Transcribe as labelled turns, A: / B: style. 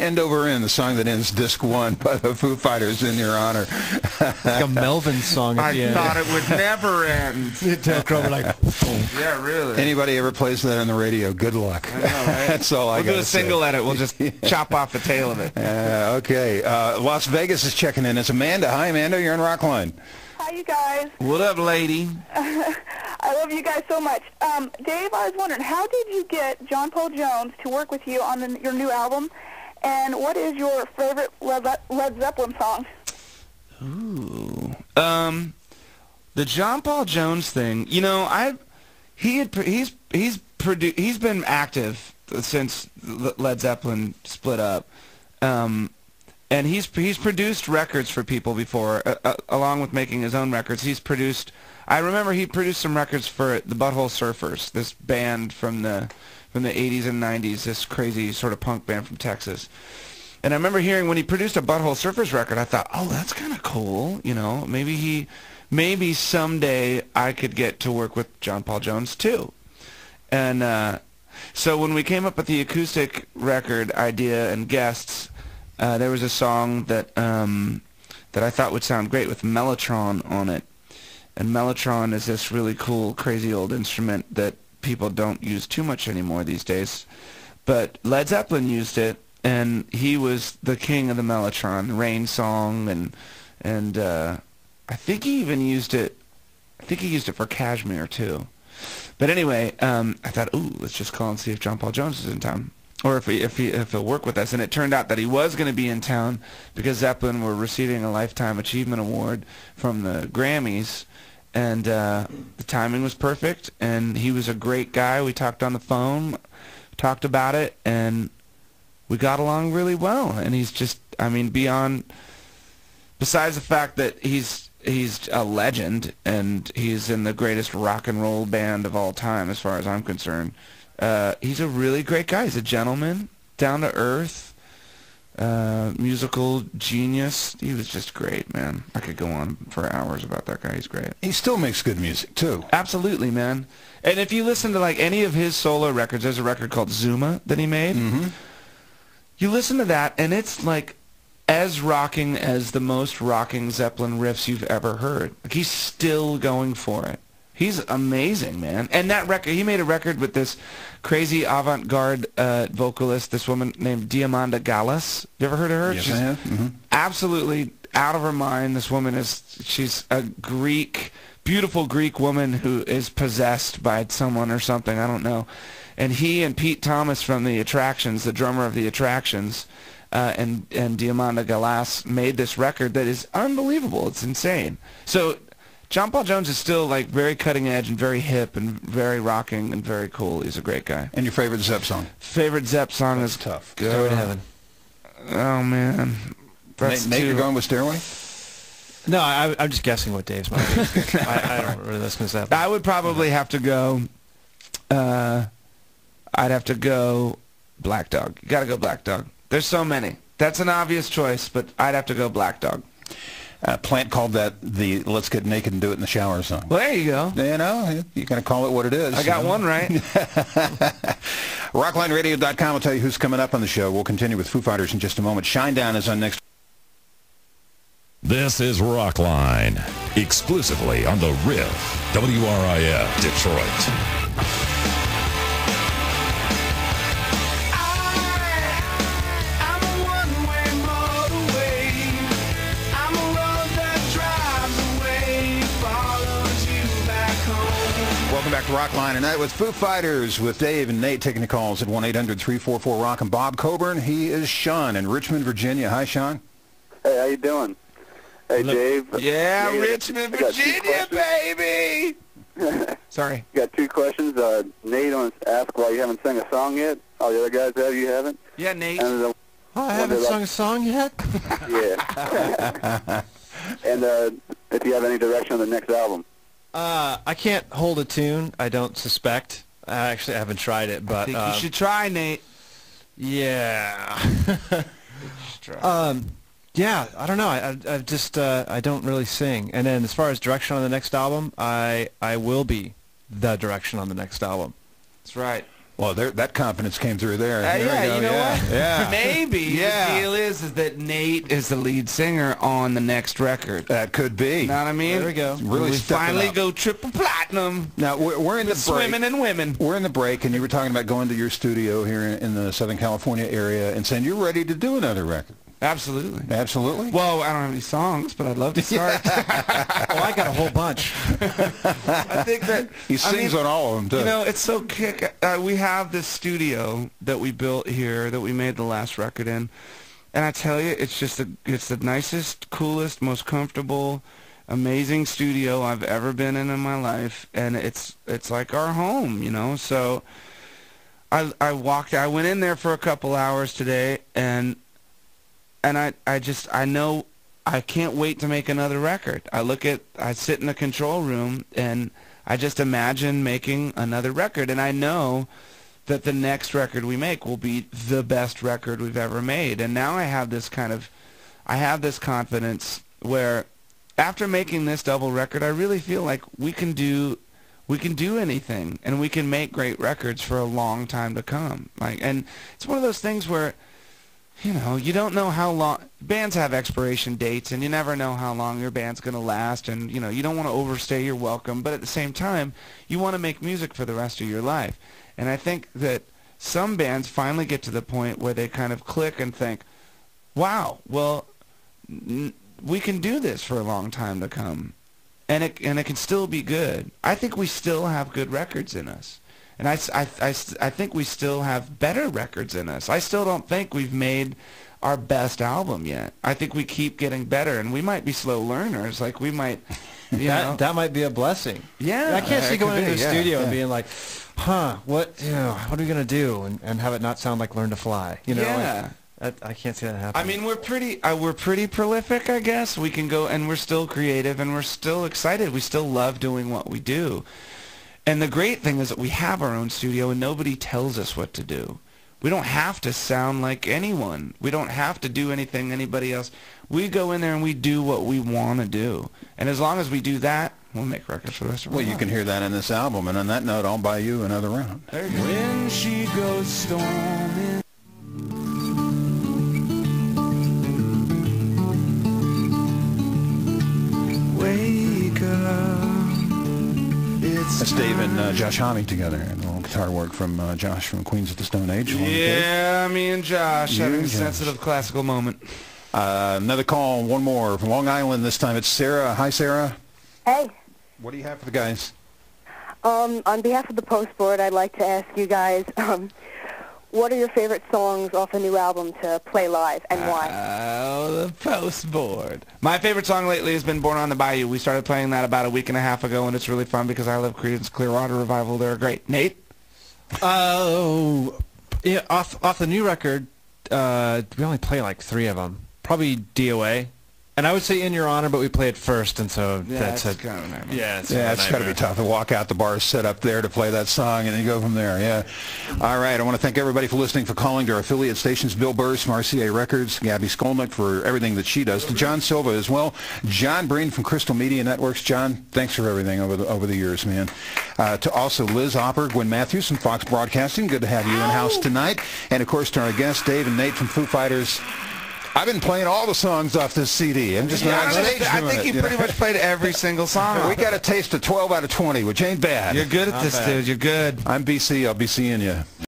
A: End Over End, the song that ends disc 1 by the Foo Fighters in your honor.
B: Like a Melvin song at the end.
C: I thought it would never end. Yeah, really.
A: Anybody ever plays that on the radio, good luck.
C: I know, right?
A: That's all I got to say.
C: We'll do a single edit. We'll just chop off the tail of it.
A: Okay. Las Vegas is checking in. It's Amanda. Hi, Amanda. You're on Rockline.
D: Hi, you guys.
C: What up, lady?
D: I love you guys so much. Dave, I was wondering, how did you get John Paul Jones to work with you on your new album? And what is your favorite Led Zeppelin song?
C: Ooh. The John Paul Jones thing, you know, he's been active since Led Zeppelin split up. And he's produced records for people before, along with making his own records. I remember he produced some records for the Butthole Surfers, this band from the 80s and 90s, this crazy sort of punk band from Texas. And I remember hearing when he produced a Butthole Surfers record, I thought, oh, that's kind of cool, you know. Maybe someday I could get to work with John Paul Jones too. And so when we came up with the acoustic record idea and guests, there was a song that I thought would sound great with mellotron on it. And mellotron is this really cool, crazy old instrument that people don't use too much anymore these days. But Led Zeppelin used it, and he was the king of the mellotron, Rain Song, and I think he even used it. I think he used it for Kashmir too. But anyway, I thought, ooh, let's just call and see if John Paul Jones is in town, or if he'll work with us. And it turned out that he was going to be in town because Zeppelin were receiving a Lifetime Achievement Award from the Grammys, and the timing was perfect. And he was a great guy. We talked on the phone, talked about it, and we got along really well. And he's just, I mean, besides the fact that he's a legend and he's in the greatest rock and roll band of all time as far as I'm concerned, he's a really great guy. He's a gentleman, down to earth, musical genius. He was just great, man. I could go on for hours about that guy. He's great.
A: He still makes good music too.
C: Absolutely, man. And if you listen to like any of his solo records, there's a record called Zuma that he made.
A: Mm-hmm.
C: You listen to that and it's like as rocking as the most rocking Zeppelin riffs you've ever heard. Like, he's still going for it. He's amazing, man. And that record, he made a record with this crazy avant-garde vocalist, this woman named Diamanda Gallas. You ever heard of her?
A: Yes,
C: She's
A: I have. Mm-hmm.
C: absolutely out of her mind. This woman she's a beautiful Greek woman who is possessed by someone or something, I don't know. And he and Pete Thomas from the Attractions, the drummer of the Attractions, and Diamanda Gallas made this record that is unbelievable. It's insane. So John Paul Jones is still like very cutting edge and very hip and very rocking and very cool. He's a great guy.
A: And your favorite Zepp song?
C: Favorite Zepp song is
A: tough.
B: Stairway to Heaven.
C: Oh man, that's
A: Nate, you're going with Stairway?
B: No, I'm just guessing what Dave's might be. I don't really listen to Zeppelin.
C: I would probably have to go. I'd have to go Black Dog. You gotta go Black Dog. There's so many. That's an obvious choice, but I'd have to go Black Dog.
A: Plant called that the "Let's Get Naked and Do It in the Shower" song.
C: Well, there you go.
A: You know, you gotta call it what it is.
C: I got one right.
A: RocklineRadio.com will tell you who's coming up on the show. We'll continue with Foo Fighters in just a moment. Shinedown is on next.
E: This is Rockline, exclusively on the Riff, WRIF Detroit.
A: Welcome back to Rockline tonight with Foo Fighters with Dave and Nate taking the calls at 1-800-344-ROCK. And Bob Coburn, he is Sean in Richmond, Virginia. Hi, Sean.
F: Hey, how you doing? Hey, Dave.
C: Yeah,
F: Nate,
C: Richmond, Virginia, baby. Sorry.
F: Got two questions. Nate wants to ask why you haven't sung a song yet. All the other guys have, you haven't?
C: Yeah, Nate.
F: And,
B: I haven't sung a song yet?
F: Yeah. And if you have any direction on the next album.
B: I can't hold a tune. I don't suspect. Actually, I haven't tried it, but
C: I think you should try, Nate.
B: Yeah.
C: Try.
B: Yeah. I don't know. I've just I don't really sing. And then as far as direction on the next album, I will be the direction on the next album.
C: That's right.
A: Well, that confidence came through there. There
C: Yeah,
A: we go.
C: you know what?
A: Yeah.
C: Maybe
A: Yeah.
C: the deal is that Nate is the lead singer on the next record.
A: That could be.
C: You know what I mean?
B: There we go.
A: Really
C: we
A: stepping
C: finally
A: up.
C: go triple platinum.
A: Now, we're in the break.
C: Swimming in women.
A: We're in the break, and you were talking about going to your studio here in the Southern California area and saying you're ready to do another record.
C: Absolutely.
A: Absolutely.
C: Well, I don't have any songs, but I'd love to start.
B: Oh, I got a whole bunch.
C: I think that
A: He sings on all of them, too.
C: You know, it's so kick. We have this studio that we built here that we made the last record in, and I tell you, it's just it's the nicest, coolest, most comfortable, amazing studio I've ever been in my life, and it's like our home, you know. So I went in there for a couple hours today, and I know I can't wait to make another record. I sit in the control room and I just imagine making another record, and I know that the next record we make will be the best record we've ever made. And now I have this confidence where after making this double record, I really feel like we can do anything, and we can make great records for a long time to come. And it's one of those things where, you know, you don't know how long bands have expiration dates, and you never know how long your band's going to last, and you know, you don't want to overstay your welcome, but at the same time, you want to make music for the rest of your life. And I think that some bands finally get to the point where they kind of click and think, wow, well, we can do this for a long time to come, and it can still be good. I think we still have good records in us. And I think we still have better records in us. I still don't think we've made our best album yet. I think we keep getting better, and we might be slow learners. Like, we might, you know.
B: That might be a blessing.
C: Yeah.
B: I can't see going into the studio and
A: yeah.
B: being like, what are we going to do? And have it not sound like Learn to Fly. You know,
C: Yeah.
B: I can't see that happening.
C: I mean, we're pretty prolific, I guess. We can go, and we're still creative, and we're still excited. We still love doing what we do. And the great thing is that we have our own studio, and nobody tells us what to do. We don't have to sound like anyone. We don't have to do anything anybody else. We go in there and we do what we want to do. And as long as we do that, we'll make records for the rest of our lives.
A: Well, you can hear that in this album. And on that note, I'll buy you another round.
C: There you go. When she goes storming. Wake up.
A: That's Dave and Josh Homme together. And a little guitar work from Josh from Queens of the Stone Age.
C: Yeah, me and Josh
A: You
C: having
A: and
C: a
A: Josh.
C: sensitive classical moment.
A: Another call, one more from Long Island. This time it's Sarah. Hi, Sarah.
G: Hey,
A: What do you have for the guys?
G: on behalf of the Post Board, I'd like to ask you guys, what are your favorite songs off a new album to play live, and why?
C: Oh, the Post Board. My favorite song lately has been Born on the Bayou. We started playing that about a week and a half ago, and it's really fun because I love Creedence Clearwater Revival. They're great. Nate?
B: Oh, yeah, off the new record, we only play like 3 of them. Probably DOA. And I would say In Your Honor, but we play it first, and so that's
C: it's
B: a...
C: kind of a nightmare.
B: Yeah, it's
A: It's got to be tough to walk out the bar set up there to play that song and then go from there. Yeah. All right. I want to thank everybody for listening, for calling to our affiliate stations, Bill Burrs from RCA Records, Gabby Skolnick for everything that she does, to John Silva as well, John Breen from Crystal Media Networks. John, thanks for everything over the years, man. To also Liz Opper, Gwen Matthews from Fox Broadcasting. Good to have you in-house tonight. And, of course, to our guests, Dave and Nate from Foo Fighters. I've been playing all the songs off this CD. I'm just not on stage
C: I
A: doing
C: think
A: it,
C: you pretty much played every single song.
A: We got a taste of 12 out of 20, which ain't bad.
C: You're good at this, dude. You're good.
A: I'm BC. I'll be seeing you.